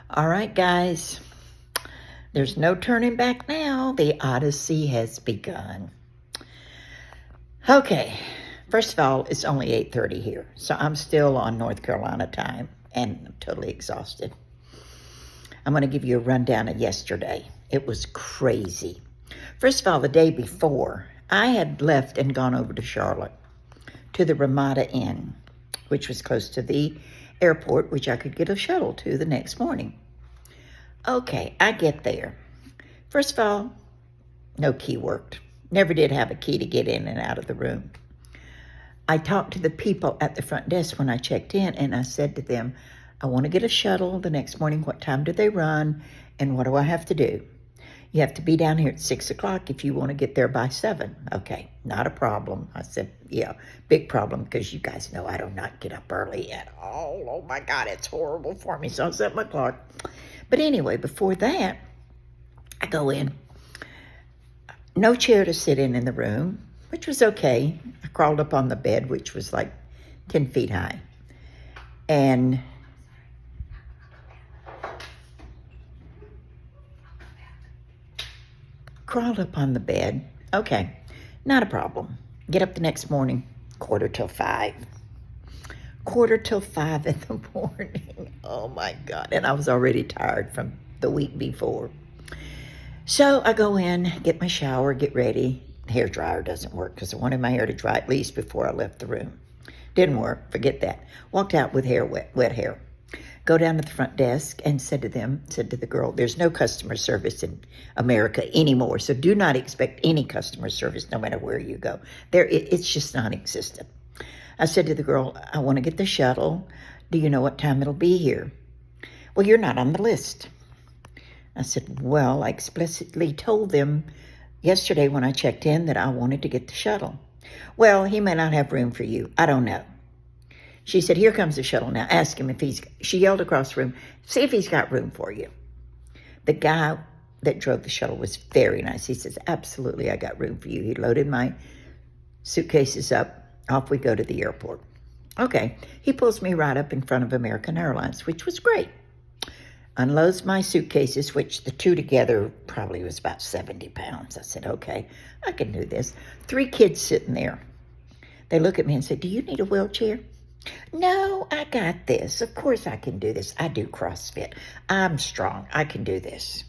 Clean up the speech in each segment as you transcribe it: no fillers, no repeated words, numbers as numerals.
All right, guys. There's no turning back now. The Odyssey has begun. Okay. First of all, it's only 8:30 here, so I'm still on North Carolina time, and I'm totally exhausted. I'm going to give you a rundown of yesterday. It was crazy. First of all, the day before, I had left and gone over to Charlotte to the Ramada Inn, which was close to the airport, which I could get a shuttle to the next morning. Okay, I get there. First of all, no key worked. Never did have a key to get in and out of the room. I talked to the people at the front desk when I checked in, and I said to them, I want to get a shuttle the next morning. What time do they run, and what do I have to do? You have to be down here at 6 o'clock if you want to get there by 7. Okay, not a problem. I said, yeah, big problem, because you guys know I do not get up early at all. Oh, my God, it's horrible for me. So I set my clock. But anyway, before that, I go in. No chair to sit in the room, which was okay. I crawled up on the bed, which was like 10 feet high. And crawled up on the bed. Okay, not a problem. Get up the next morning, 4:45. 4:45 in the morning. Oh my God. And I was already tired from the week before. So I go in, get my shower, get ready. Hair dryer doesn't work because I wanted my hair to dry at least before I left the room. Didn't work, forget that. Walked out with hair wet hair. Go down to the front desk and said to the girl, there's no customer service in America anymore, so do not expect any customer service no matter where you go. It's just non-existent. I said to the girl, I want to get the shuttle. Do you know what time it'll be here? Well, you're not on the list. I said, well, I explicitly told them yesterday when I checked in that I wanted to get the shuttle. Well, he may not have room for you. I don't know. She said, here comes the shuttle now. Ask him if she yelled across the room, see if he's got room for you. The guy that drove the shuttle was very nice. He says, absolutely, I got room for you. He loaded my suitcases up. Off we go to the airport. Okay, he pulls me right up in front of American Airlines, which was great. Unloads my suitcases, which the two together probably was about 70 pounds. I said, okay, I can do this. 3 kids sitting there. They look at me and say, do you need a wheelchair? No, I got this. Of course I can do this. I do CrossFit. I'm strong. I can do this.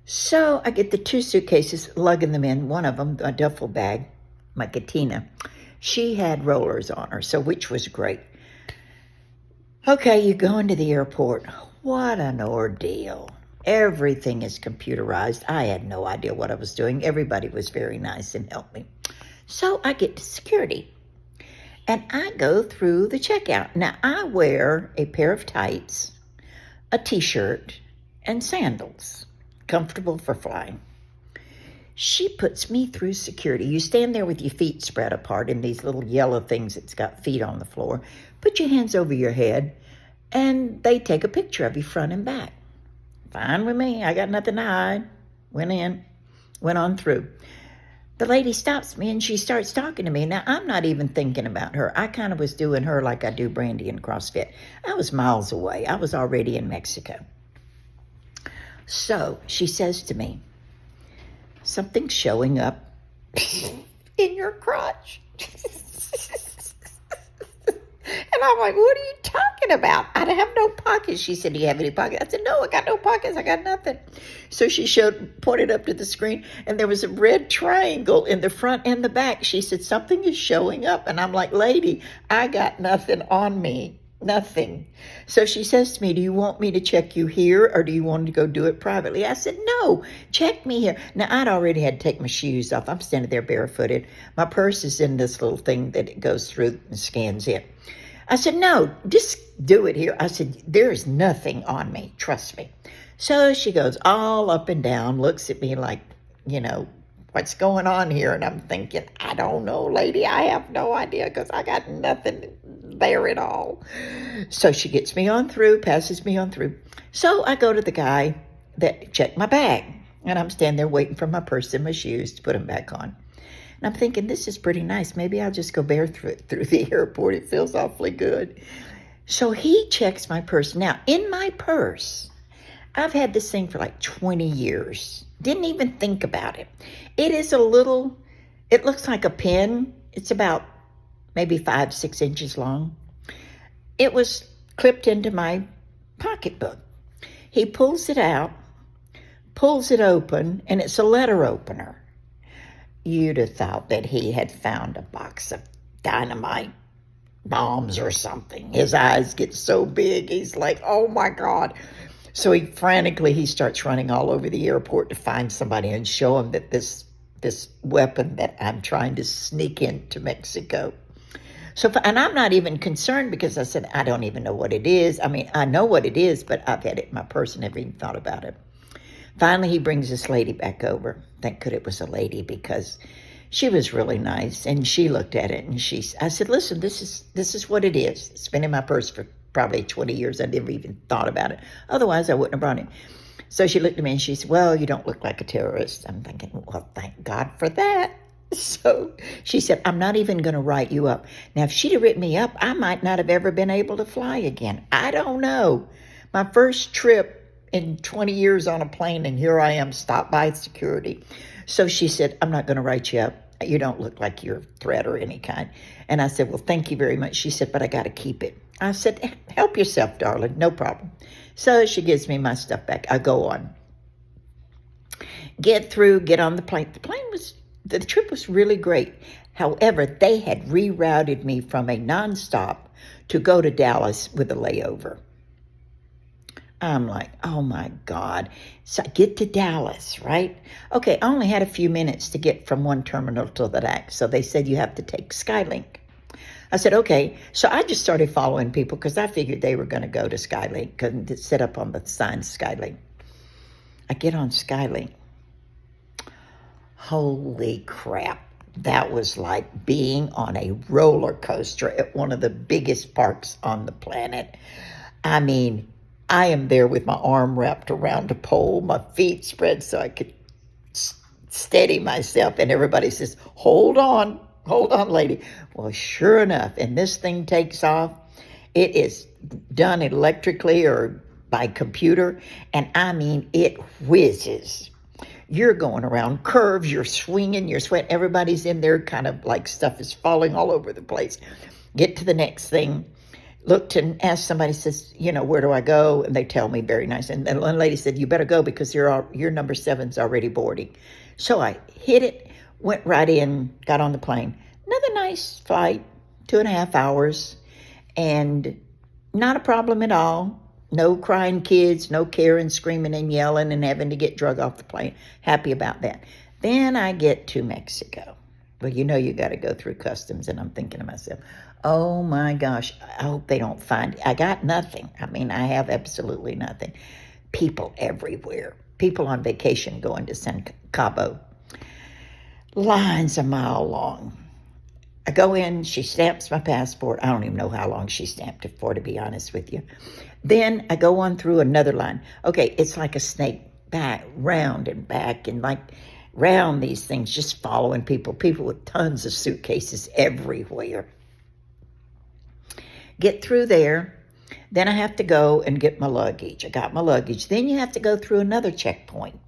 So I get the 2 suitcases, lugging them in. One of them, a duffel bag, my Katina. She had rollers on her, so which was great. Okay, you go into the airport. What an ordeal. Everything is computerized. I had no idea what I was doing. Everybody was very nice and helped me. So I get to security, and I go through the checkout. Now, I wear a pair of tights, a T-shirt, and sandals, comfortable for flying. She puts me through security. You stand there with your feet spread apart in these little yellow things that's got feet on the floor. Put your hands over your head, and they take a picture of you front and back. Fine with me. I got nothing to hide. Went on through. The lady stops me, and she starts talking to me. Now, I'm not even thinking about her. I kind of was doing her like I do Brandy in CrossFit. I was miles away. I was already in Mexico. So she says to me, something's showing up in your crotch. And I'm like, what are you talking about? I have no pockets. She said, do you have any pockets? I said, no, I got no pockets. I got nothing. So she pointed up to the screen, and there was a red triangle in the front and the back. She said, something is showing up. And I'm like, lady, I got nothing on me. Nothing. So she says to me, do you want me to check you here, or do you want to go do it privately? I said, no, check me here. Now, I'd already had to take my shoes off. I'm standing there barefooted. My purse is in this little thing that it goes through and scans it. I said, no, just do it here. I said, there's nothing on me. Trust me. So she goes all up and down, looks at me like, what's going on here? And I'm thinking, I don't know, lady. I have no idea because I got nothing there at all. So she gets me on through, passes me on through. So I go to the guy that checked my bag, and I'm standing there waiting for my purse and my shoes to put them back on. And I'm thinking, this is pretty nice. Maybe I'll just go barefoot through the airport. It feels awfully good. So he checks my purse. Now, in my purse, I've had this thing for like 20 years. Didn't even think about it. It is a little, it looks like a pin. It's about maybe 5-6 inches long. It was clipped into my pocketbook. He pulls it out, pulls it open, and it's a letter opener. You'd have thought that he had found a box of dynamite bombs or something. His eyes get so big, he's like, oh my God. So he starts running all over the airport to find somebody and show him that this weapon that I'm trying to sneak into Mexico. And I'm not even concerned because I said, I don't even know what it is. I mean, I know what it is, but I've had it in my purse and never even thought about it. Finally, he brings this lady back over. Thank God it was a lady because she was really nice. And she looked at it and I said, listen, this is what it is. It's been in my purse for probably 20 years. I never even thought about it. Otherwise, I wouldn't have brought it. So she looked at me and she said, well, you don't look like a terrorist. I'm thinking, well, thank God for that. So she said, I'm not even going to write you up. Now, if she'd have written me up, I might not have ever been able to fly again. I don't know. My first trip in 20 years on a plane, and here I am stopped by security. So she said, I'm not going to write you up. You don't look like you're a threat or any kind. And I said, well, thank you very much. She said, but I got to keep it. I said, help yourself, darling. No problem. So she gives me my stuff back. I go on. Get on the plane. The trip was really great. However, they had rerouted me from a nonstop to go to Dallas with a layover. I'm like, oh my God. So I get to Dallas, right? Okay, I only had a few minutes to get from one terminal to the next. So they said you have to take Skylink. I said, okay. So I just started following people because I figured they were going to go to Skylink and set up on the sign Skylink. I get on Skylink. Holy crap. That was like being on a roller coaster at one of the biggest parks on the planet. I mean, I am there with my arm wrapped around a pole, my feet spread so I could steady myself. And everybody says, hold on, lady. Well, sure enough, and this thing takes off. It is done electrically or by computer. And I mean, it whizzes. You're going around curves, you're swinging, you're sweating. Everybody's in there kind of like stuff is falling all over the place. Get to the next thing. Looked and asked somebody, says, where do I go? And they tell me very nice. And then one lady said, you better go because your number 7's already boarding. So I hit it, went right in, got on the plane. Another nice flight, 2.5 hours, and not a problem at all. No crying kids, no Karen screaming and yelling and having to get drug off the plane. Happy about that. Then I get to Mexico. Well, you got to go through customs. And I'm thinking to myself, oh my gosh, I hope they don't find it. I got nothing. I mean, I have absolutely nothing. People everywhere. People on vacation going to San Cabo. Lines a mile long. I go in, she stamps my passport. I don't even know how long she stamped it for, to be honest with you. Then I go on through another line. Okay, it's like a snake, back, round and back, and like round these things, just following people with tons of suitcases everywhere. Get through there. Then I have to go and get my luggage. I got my luggage. Then you have to go through another checkpoint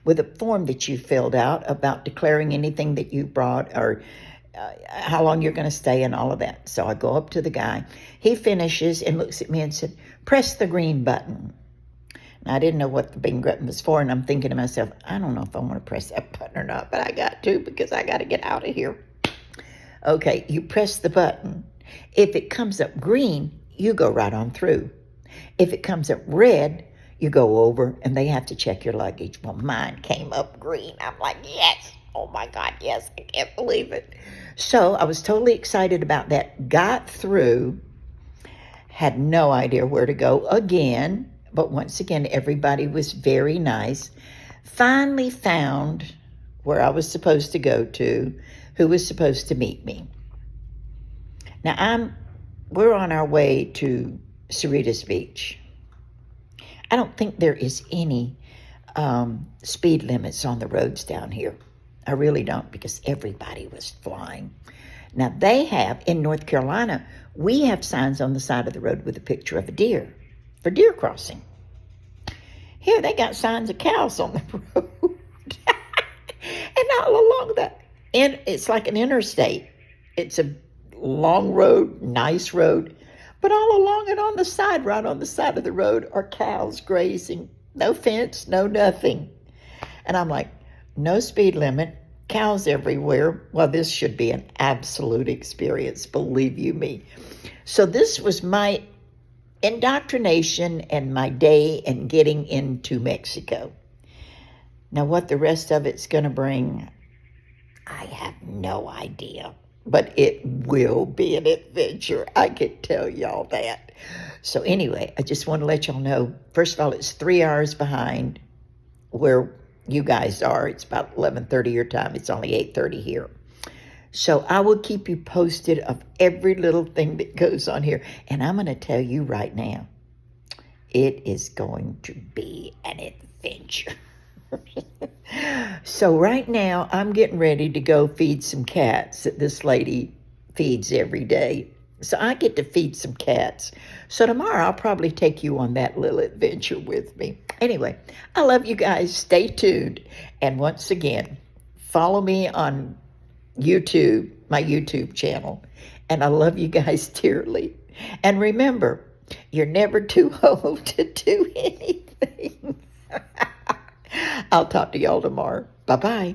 with a form that you filled out about declaring anything that you brought or how long you're going to stay and all of that. So I go up to the guy. He finishes and looks at me and said, press the green button. And I didn't know what the green button was for, and I'm thinking to myself, I don't know if I want to press that button or not, but I got to because I got to get out of here. Okay, you press the button. If it comes up green, you go right on through. If it comes up red, you go over, and they have to check your luggage. Well, mine came up green. I'm like, yes. Oh, my God, yes. I can't believe it. So I was totally excited about that. Got through. Had no idea where to go again. But once again, everybody was very nice. Finally found where I was supposed to go to, who was supposed to meet me. Now, we're on our way to Cerritos Beach. I don't think there is any speed limits on the roads down here. I really don't, because everybody was flying. Now, they have, in North Carolina, we have signs on the side of the road with a picture of a deer, for deer crossing. Here they got signs of cows on the road. And all along and it's like an interstate. It's a long road, nice road. But all along and on the side, right on the side of the road, are cows grazing. No fence, no nothing. And I'm like, no speed limit, cows everywhere. Well, this should be an absolute experience, believe you me. So this was my indoctrination and my day in getting into Mexico. Now, what the rest of it's going to bring, I have no idea. But it will be an adventure. I can tell y'all that. So anyway, I just want to let y'all know, first of all, it's 3 hours behind where you guys are. It's about 11:30 your time. It's only 8:30 here. So I will keep you posted of every little thing that goes on here. And I'm going to tell you right now, it is going to be an adventure. So right now, I'm getting ready to go feed some cats that this lady feeds every day. So I get to feed some cats. So tomorrow, I'll probably take you on that little adventure with me. Anyway, I love you guys. Stay tuned. And once again, follow me on YouTube, my YouTube channel. And I love you guys dearly. And remember, you're never too old to do anything. I'll talk to y'all tomorrow. Bye-bye.